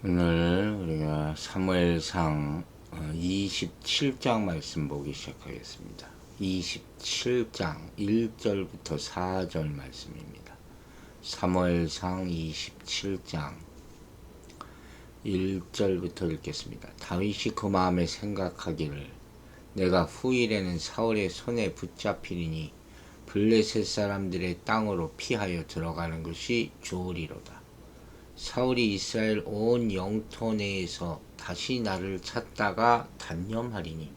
오늘 우리가 사무엘상 27장 말씀 보기 시작하겠습니다. 27장 1절부터 4절 말씀입니다. 사무엘상 27장 1절부터 읽겠습니다. 다윗이 그 마음에 생각하기를 내가 후일에는 사울의 손에 붙잡히리니 블레셋 사람들의 땅으로 피하여 들어가는 것이 좋으리로다. 사울이 이스라엘 온 영토 내에서 다시 나를 찾다가 단념하리니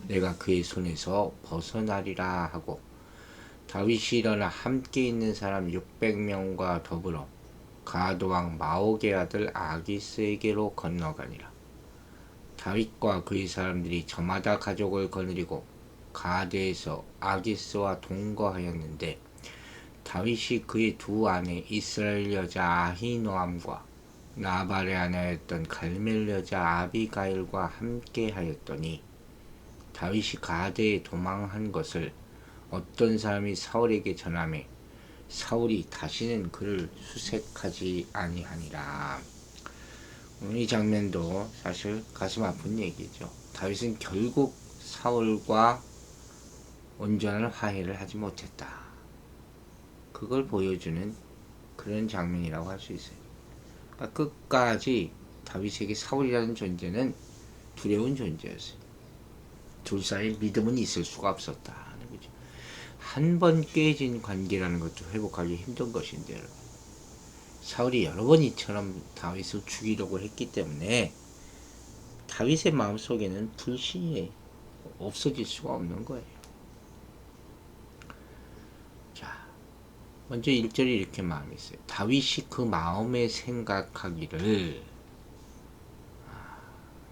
내가 그의 손에서 벗어나리라 하고, 다윗이 일어나 함께 있는 사람 600명과 더불어 가드왕 마옥의 아들 아기스에게로 건너가니라. 다윗과 그의 사람들이 저마다 가족을 거느리고 가드에서 아기스와 동거하였는데, 다윗이 그의 두 아내 이스라엘 여자 아히노암과 나발의 아내였던 갈멜 여자 아비가일과 함께 하였더니, 다윗이 가드에 도망한 것을 어떤 사람이 사울에게 전하매 사울이 다시는 그를 수색하지 아니하니라. 이 장면도 사실 가슴 아픈 얘기죠. 다윗은 결국 사울과 온전한 화해를 하지 못했다. 그걸 보여주는 그런 장면이라고 할 수 있어요. 그러니까 끝까지 다윗에게 사울이라는 존재는 두려운 존재였어요. 둘 사이에 믿음은 있을 수가 없었다. 한 번 깨진 관계라는 것도 회복하기 힘든 것인데, 사울이 여러 번 이처럼 다윗을 죽이려고 했기 때문에 다윗의 마음속에는 불신이 없어질 수가 없는 거예요. 먼저 1절이 이렇게 마음이 있어요. 다윗이 그 마음에 생각하기를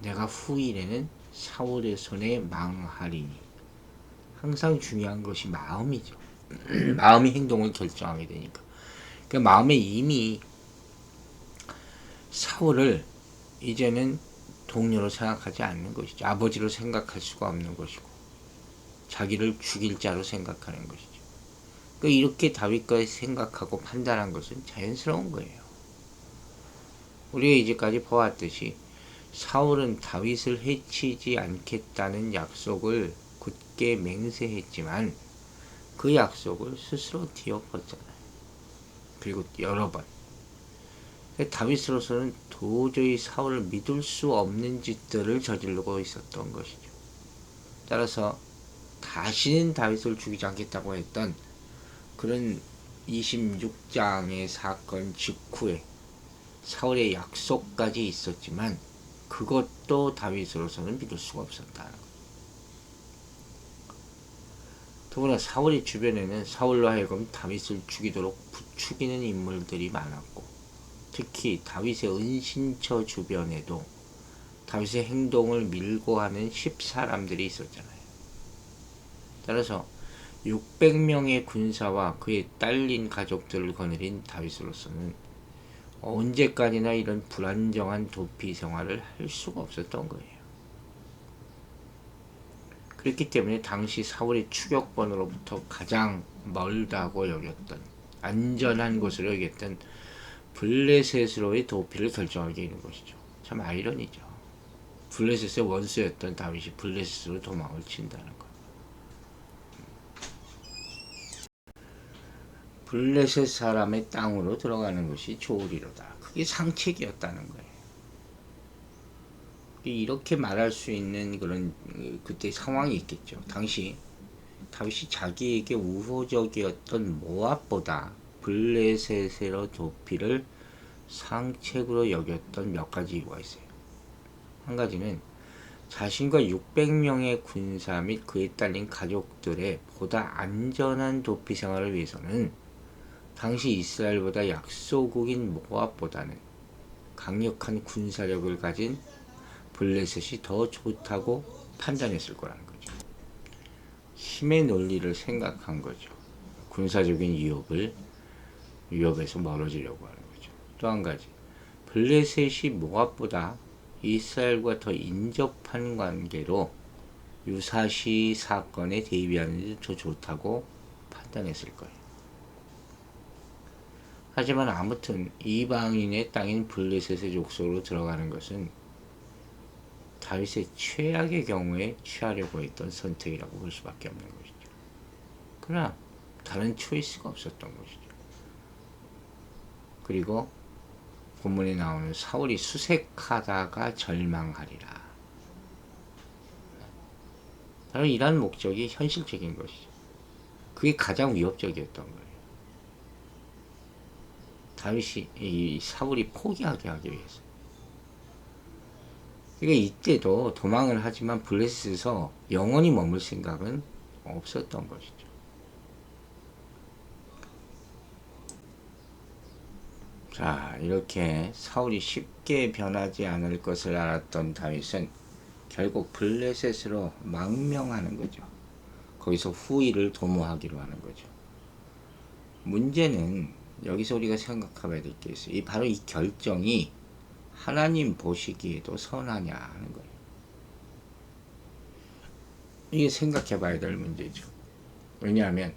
내가 후일에는 사울의 손에 망하리니. 항상 중요한 것이 마음이죠. 마음이 행동을 결정하게 되니까. 그 마음에 이미 사울을 이제는 동료로 생각하지 않는 것이죠. 아버지로 생각할 수가 없는 것이고, 자기를 죽일 자로 생각하는 것이죠. 이렇게 다윗과 생각하고 판단한 것은 자연스러운 거예요. 우리가 이제까지 보았듯이 사울은 다윗을 해치지 않겠다는 약속을 굳게 맹세했지만 그 약속을 스스로 뒤엎었잖아요. 그리고 여러 번. 다윗으로서는 도저히 사울을 믿을 수 없는 짓들을 저지르고 있었던 것이죠. 따라서 다시는 다윗을 죽이지 않겠다고 했던 그런 26장의 사건 직후에 사울의 약속까지 있었지만 그것도 다윗으로서는 믿을 수가 없었다. 더구나 사울의 주변에는 사울로 하여금 다윗을 죽이도록 부추기는 인물들이 많았고, 특히 다윗의 은신처 주변에도 다윗의 행동을 밀고 하는 10사람들이 있었잖아요. 따라서 600명의 군사와 그의 딸린 가족들을 거느린 다윗으로서는 언제까지나 이런 불안정한 도피 생활을 할 수가 없었던 거예요. 그렇기 때문에 당시 사울의 추격번으로부터 가장 멀다고 여겼던, 안전한 곳으로 여겼던 블레셋으로의 도피를 결정하게 되는 것이죠. 참 아이러니죠. 블레셋의 원수였던 다윗이 블레셋으로 도망을 친다는 것. 블레셋 사람의 땅으로 들어가는 것이 좋으리로다. 그게 상책이었다는 거예요. 이렇게 말할 수 있는 그런 그때 상황이 있겠죠. 당시 다윗이 자기에게 우호적이었던 모압보다 블레셋으로 도피를 상책으로 여겼던 몇 가지 이유가 있어요. 한 가지는 자신과 600명의 군사 및 그에 딸린 가족들의 보다 안전한 도피 생활을 위해서는 당시 이스라엘보다 약소국인 모압보다는 강력한 군사력을 가진 블레셋이 더 좋다고 판단했을 거라는 거죠. 힘의 논리를 생각한 거죠. 군사적인 위협에서 멀어지려고 하는 거죠. 또 한 가지, 블레셋이 모압보다 이스라엘과 더 인접한 관계로 유사시 사건에 대비하는 데 더 좋다고 판단했을 거예요. 하지만 아무튼 이방인의 땅인 블레셋의 족속으로 들어가는 것은 다윗의 최악의 경우에 취하려고 했던 선택이라고 볼 수밖에 없는 것이죠. 그러나 다른 초이스가 없었던 것이죠. 그리고 본문에 나오는 사울이 수색하다가 절망하리라. 바로 이러한 목적이 현실적인 것이죠. 그게 가장 위협적이었던 거예요. 다윗이 이 사울이 포기하게 하기 위해서. 그러니까 이때도 도망을 하지만 블레셋에서 영원히 머물 생각은 없었던 것이죠. 자, 이렇게 사울이 쉽게 변하지 않을 것을 알았던 다윗은 결국 블레셋으로 망명하는 거죠. 거기서 후위를 도모하기로 하는 거죠. 문제는 여기서 우리가 생각해봐야 될 게 있어요. 바로 이 결정이 하나님 보시기에도 선하냐 하는 거예요. 이게 생각해봐야 될 문제죠. 왜냐하면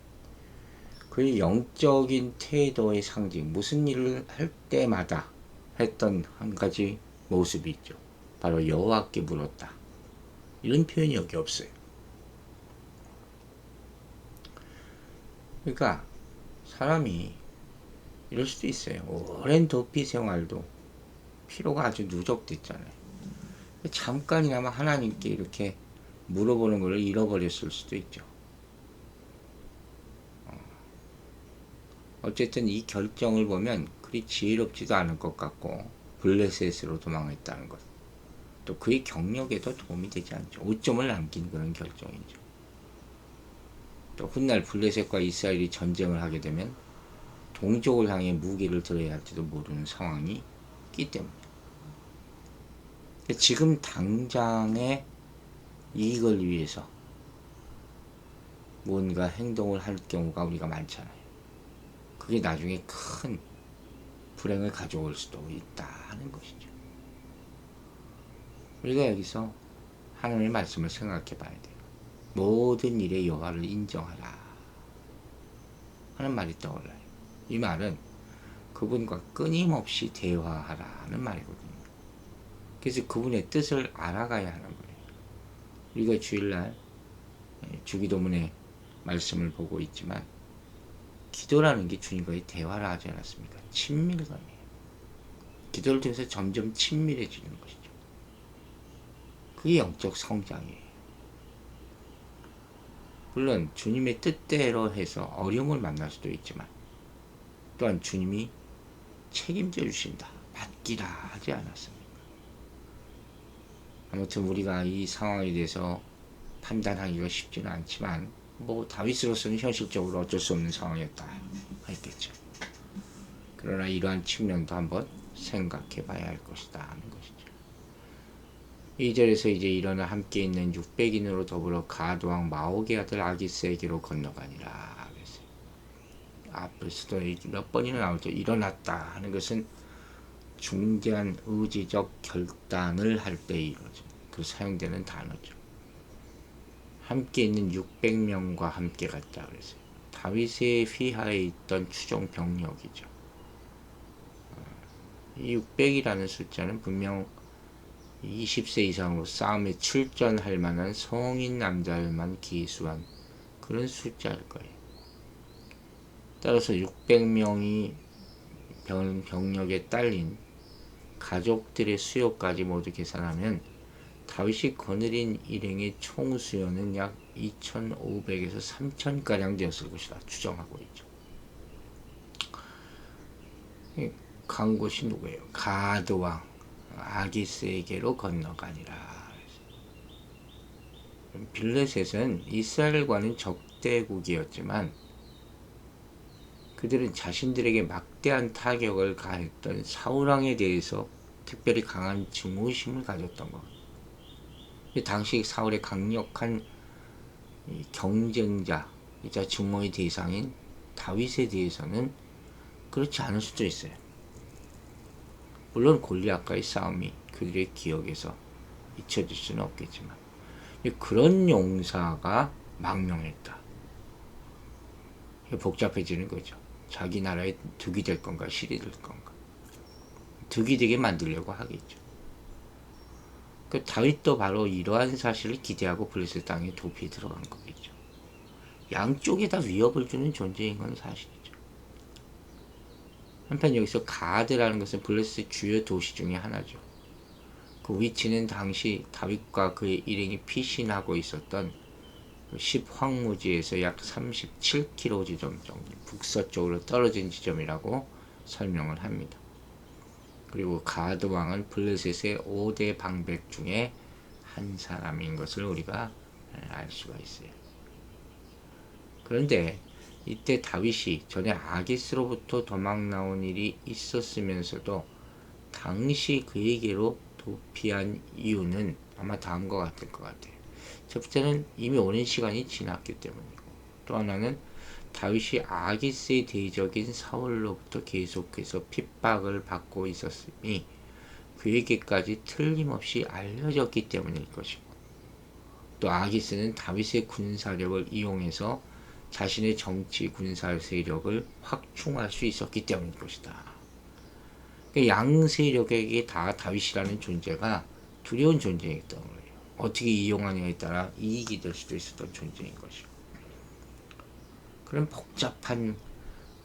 그의 영적인 태도의 상징, 무슨 일을 할 때마다 했던 한 가지 모습이 있죠. 바로 여호와께 물었다. 이런 표현이 여기 없어요. 그러니까 사람이 이럴 수도 있어요. 오랜 도피 생활도 피로가 아주 누적됐잖아요. 잠깐이나마 하나님께 이렇게 물어보는 걸 잃어버렸을 수도 있죠. 어쨌든 이 결정을 보면 그리 지혜롭지도 않을 것 같고 블레셋으로 도망했다는 것, 또 그의 경력에도 도움이 되지 않죠. 오점을 남긴 그런 결정이죠. 또 훗날 블레셋과 이스라엘이 전쟁을 하게 되면 동족을 향해 무기를 들어야 할지도 모르는 상황이 있기 때문에 지금 당장의 이익을 위해서 뭔가 행동을 할 경우가 우리가 많잖아요. 그게 나중에 큰 불행을 가져올 수도 있다는 것이죠. 우리가 여기서 하나님의 말씀을 생각해 봐야 돼요. 모든 일에 여호와를 인정하라 하는 말이 떠올라요. 이 말은 그분과 끊임없이 대화하라는 말이거든요. 그래서 그분의 뜻을 알아가야 하는 거예요. 우리가 주일날 주기도문의 말씀을 보고 있지만 기도라는 게 주님과의 대화를 하지 않았습니까? 친밀감이에요. 기도를 통해서 점점 친밀해지는 것이죠. 그게 영적 성장이에요. 물론 주님의 뜻대로 해서 어려움을 만날 수도 있지만 또한 주님이 책임져 주신다, 맡기라 하지 않았습니까? 아무튼 우리가 이 상황에 대해서 판단하기가 쉽지는 않지만 다윗으로서는 현실적으로 어쩔 수 없는 상황이었다 했겠죠. 그러나 이러한 측면도 한번 생각해 봐야 할 것이다 하는 것이죠. 2절에서 이제 일어나 함께 있는 600인으로 더불어 가드왕 마옥의 아들 아기스에게로 건너가니라. 앞에서도 몇 번이나 나오죠. 일어났다 하는 것은 중대한 의지적 결단을 할 때 이루어져. 그 사용되는 단어죠. 함께 있는 600명과 함께 갔다 그랬어요. 다윗의 휘하에 있던 추종 병력이죠. 이 600이라는 숫자는 분명 20세 이상으로 싸움에 출전할 만한 성인 남자들만 기수한 그런 숫자일 거예요. 따라서 600명이 병력에 딸린 가족들의 수요까지 모두 계산하면 다윗이 거느린 일행의 총 수요는 약 2,500에서 3,000가량 되었을 것이라 추정하고 있죠. 간 곳이 누구예요? 가드왕 아기스에게로 건너가니라. 블레셋은 이스라엘과는 적대국이었지만 그들은 자신들에게 막대한 타격을 가했던 사울왕에 대해서 특별히 강한 증오심을 가졌던 것. 당시 사울의 강력한 경쟁자이자 증오의 대상인 다윗에 대해서는 그렇지 않을 수도 있어요. 물론 골리앗과의 싸움이 그들의 기억에서 잊혀질 수는 없겠지만 그런 용사가 망명했다. 복잡해지는 거죠. 자기 나라에 득이 될 건가 실이 될 건가. 득이 되게 만들려고 하겠죠. 그 다윗도 바로 이러한 사실을 기대하고 블레셋 땅에 도피에 들어간 거겠죠. 양쪽에 다 위협을 주는 존재인 건 사실이죠. 한편 여기서 가드라는 것은 블레셋 주요 도시 중에 하나죠. 그 위치는 당시 다윗과 그의 일행이 피신하고 있었던 10황무지에서 약 37km 지점 정도 북서쪽으로 떨어진 지점이라고 설명을 합니다. 그리고 가드 왕은 블레셋의 5대 방백 중에 한 사람인 것을 우리가 알 수가 있어요. 그런데 이때 다윗이 전에 아기스로부터 도망 나온 일이 있었으면서도 당시 그에게로 도피한 이유는 아마 다음과 같을 것 같아요. 첫 번째는 이미 오랜 시간이 지났기 때문이고, 또 하나는 다윗이 아기스의 대적인 사울로부터 계속해서 핍박을 받고 있었으니 그에게까지 틀림없이 알려졌기 때문일 것이고, 또 아기스는 다윗의 군사력을 이용해서 자신의 정치 군사 세력을 확충할 수 있었기 때문일 것이다. 양 세력에게 다 다윗이라는 존재가 두려운 존재였던 거예요. 어떻게 이용하느냐에 따라 이익이 될 수도 있었던 존재인 것이고, 그런 복잡한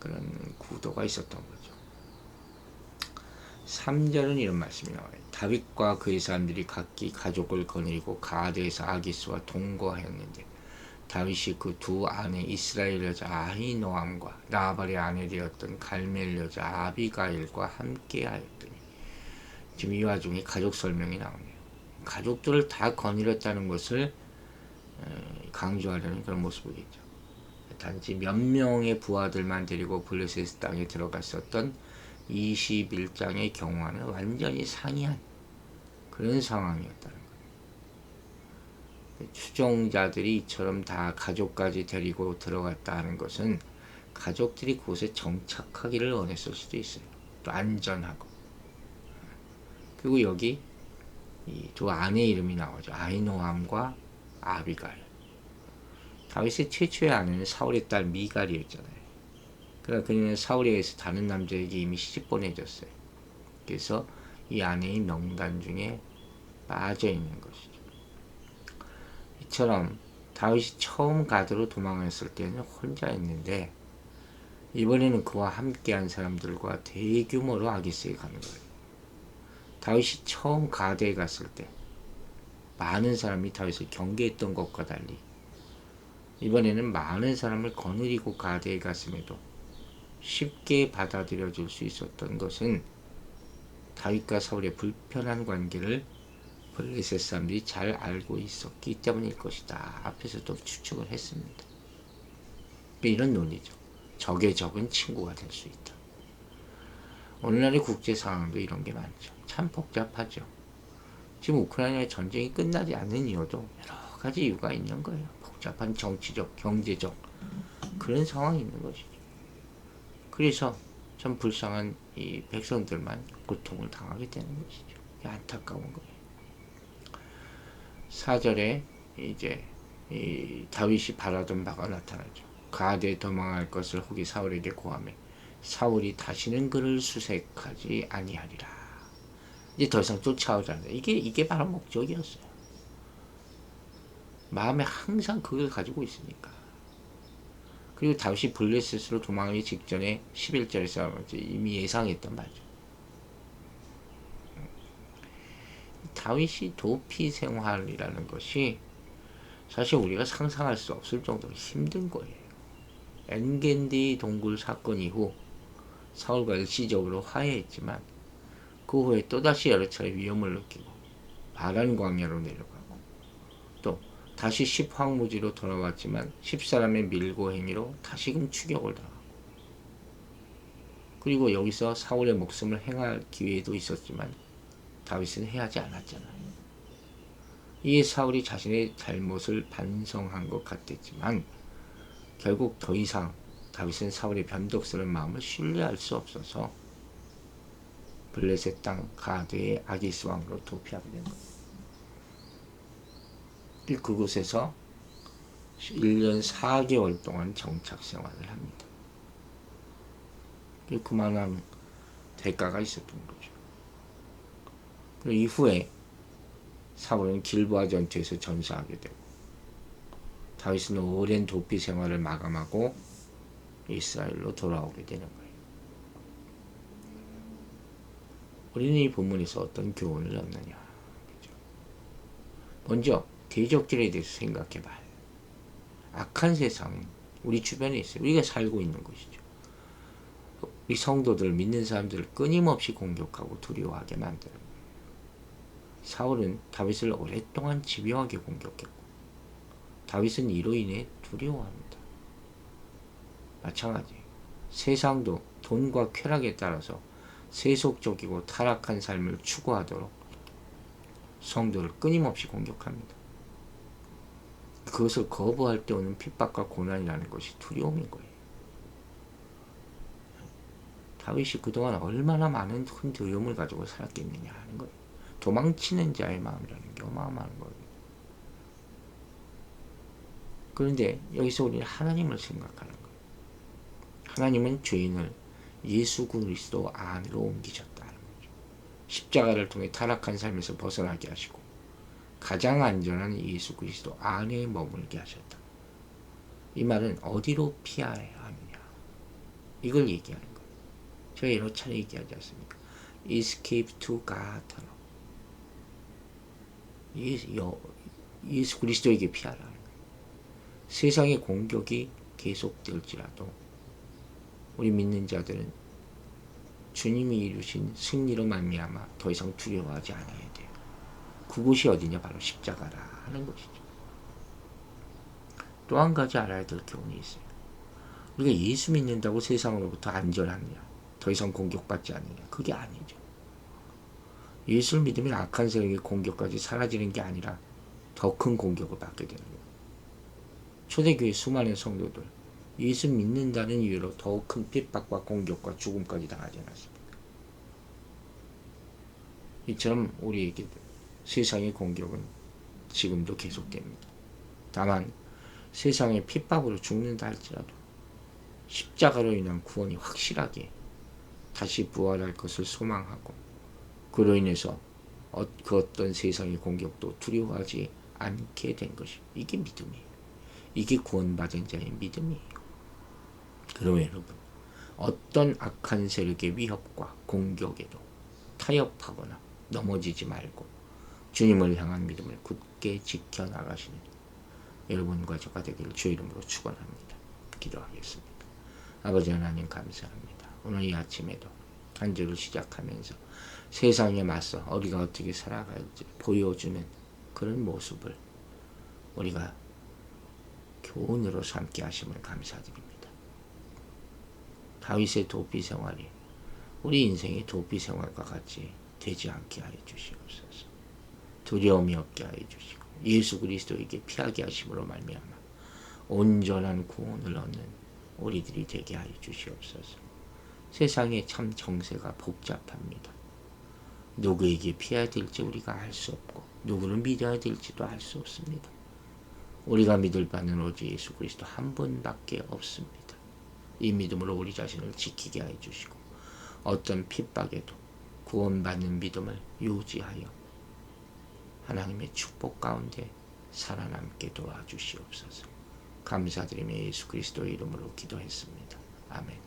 그런 구도가 있었던 거죠. 3절은 이런 말씀이 나와요. 다윗과 그의 사람들이 각기 가족을 거느리고 가드에서 아기스와 동거하였는데 다윗이 그 두 아내 이스라엘 여자 아히노암과 나발의 아내 되었던 갈멜 여자 아비가일과 함께 하였더니, 지금 이 와중에 가족 설명이 나오네요. 가족들을 다 거느렸다는 것을 강조하려는 그런 모습이겠죠. 단지 몇 명의 부하들만 데리고 블레셋 땅에 들어갔었던 21장의 경우와는 완전히 상이한 그런 상황이었다는 거예요. 추종자들이 이처럼 다 가족까지 데리고 들어갔다 하는 것은 가족들이 그곳에 정착하기를 원했을 수도 있어요. 또 안전하고. 그리고 여기 이 두 아내 이름이 나오죠. 아히노암과 아비가일. 다윗의 최초의 아내는 사울의 딸 미갈이었잖아요. 그러나 그녀는 사울에 의해서 다른 남자에게 이미 시집 보내졌어요. 그래서 이 아내의 명단 중에 빠져 있는 것이죠. 이처럼 다윗이 처음 가드로 도망했을 때는 혼자였는데 이번에는 그와 함께한 사람들과 대규모로 아기스에 가는 거예요. 다윗이 처음 가드에 갔을 때 많은 사람이 다윗을 경계했던 것과 달리 이번에는 많은 사람을 거느리고 가드에 갔음에도 쉽게 받아들여질 수 있었던 것은 다윗과 사울의 불편한 관계를 블레셋 사람들이 잘 알고 있었기 때문일 것이다. 앞에서도 추측을 했습니다. 이런 논리죠. 적의 적은 친구가 될 수 있다. 오늘날의 국제 상황도 이런 게 많죠. 참 복잡하죠. 지금 우크라이나의 전쟁이 끝나지 않는 이유도 여러 가지 이유가 있는 거예요. 복잡한 정치적, 경제적 그런 상황이 있는 것이죠. 그래서 참 불쌍한 이 백성들만 고통을 당하게 되는 것이죠. 안타까운 거예요. 4절에 이제 이 다윗이 바라던 바가 나타나죠. 가드에 도망할 것을 후기 사울에게 고하매 사울이 다시는 그를 수색하지 아니하리라. 이제 더 이상 쫓아오지 않는다. 이게 바로 목적이었어요. 마음에 항상 그걸 가지고 있으니까. 그리고 다윗이 블레셋으로 도망하기 직전에 11절에서 이미 예상했던 말이죠. 다윗이 도피 생활이라는 것이 사실 우리가 상상할 수 없을 정도로 힘든 거예요. 엔겐디 동굴 사건 이후 사울과 일시적으로 화해했지만 그 후에 또다시 여러 차례 위험을 느끼고 바란 광야로 내려가고 또 다시 10황무지로 돌아왔지만 10사람의 밀고 행위로 다시금 추격을 당하고 그리고 여기서 사울의 목숨을 행할 기회도 있었지만 다윗은 해하지 않았잖아요. 이에 사울이 자신의 잘못을 반성한 것 같았지만 결국 더 이상 다윗은 사울의 변덕스러운 마음을 신뢰할 수 없어서 블레셋 땅 가드의 아기스 왕으로 도피하게 된 거예요. 그곳에서 1년 4개월 동안 정착 생활을 합니다. 그만한 대가가 있었던 거죠. 그 이후에 사울은 길보아 전투에서 전사하게 되고 다윗은 오랜 도피 생활을 마감하고 이스라엘로 돌아오게 되는 거예요. 우리는 이 본문에서 어떤 교훈을 얻느냐? 그렇죠? 먼저 대적들에 대해서 생각해봐요. 악한 세상은 우리 주변에 있어요. 우리가 살고 있는 것이죠. 우리 성도들, 믿는 사람들을 끊임없이 공격하고 두려워하게 만드는 거예요. 사울은 다윗을 오랫동안 집요하게 공격했고 다윗은 이로 인해 두려워합니다. 마찬가지예요. 세상도 돈과 쾌락에 따라서 세속적이고 타락한 삶을 추구하도록 성도를 끊임없이 공격합니다. 그것을 거부할 때 오는 핍박과 고난이라는 것이 두려움인 거예요. 다윗이 그동안 얼마나 많은 큰 두려움을 가지고 살았겠느냐 하는 거예요. 도망치는 자의 마음이라는 게 어마어마한 거예요. 그런데 여기서 우리는 하나님을 생각하는 거예요. 하나님은 죄인을 예수 그리스도 안으로 옮기셨다는 거죠. 십자가를 통해 타락한 삶에서 벗어나게 하시고 가장 안전한 예수 그리스도 안에 머물게 하셨다. 이 말은 어디로 피해야 하느냐 이걸 얘기하는 거예요. 제가 여러 차례 얘기하지 않습니까? Escape to God로 예수 그리스도에게 피하라는 거예요. 세상의 공격이 계속될지라도 우리 믿는 자들은 주님이 이루신 승리로 말미암아 더 이상 두려워하지 않아야 돼요. 그곳이 어디냐? 바로 십자가라 하는 것이죠. 또 한 가지 알아야 될 교훈이 있어요. 우리가 예수 믿는다고 세상으로부터 안전하느냐? 더 이상 공격받지 않느냐? 그게 아니죠. 예수를 믿으면 악한 세력의 공격까지 사라지는 게 아니라 더 큰 공격을 받게 되는 거예요. 초대교회 수많은 성도들 예수 믿는다는 이유로 더욱 큰 핍박과 공격과 죽음까지 당하지 않았습니다. 이처럼 우리에게 세상의 공격은 지금도 계속됩니다. 다만 세상의 핍박으로 죽는다 할지라도 십자가로 인한 구원이 확실하게 다시 부활할 것을 소망하고 그로 인해서 그 어떤 세상의 공격도 두려워하지 않게 된 것이 이게 믿음이에요. 이게 구원받은 자의 믿음이에요. 그러면 여러분 어떤 악한 세력의 위협과 공격에도 타협하거나 넘어지지 말고 주님을 향한 믿음을 굳게 지켜나가시는 여러분과 저가 되기를 주의 이름으로 축원합니다. 기도하겠습니다. 아버지 하나님 감사합니다. 오늘 이 아침에도 한 주를 시작하면서 세상에 맞서 우리가 어떻게 살아갈지 보여주는 그런 모습을 우리가 교훈으로 삼게 하심을 감사드립니다. 다윗의 도피 생활이 우리 인생의 도피 생활과 같이 되지 않게 하여 주시옵소서. 두려움이 없게 하여 주시고 예수 그리스도에게 피하게 하심으로 말미암아 온전한 구원을 얻는 우리들이 되게 하여 주시옵소서. 세상에 참 정세가 복잡합니다. 누구에게 피해야 될지 우리가 알 수 없고 누구를 믿어야 될지도 알 수 없습니다. 우리가 믿을 바는 오직 예수 그리스도 한 분밖에 없습니다. 이 믿음으로 우리 자신을 지키게 하여 주시고 어떤 핍박에도 구원받는 믿음을 유지하여 하나님의 축복 가운데 살아남게 도와주시옵소서. 감사드리며 예수 그리스도의 이름으로 기도했습니다. 아멘.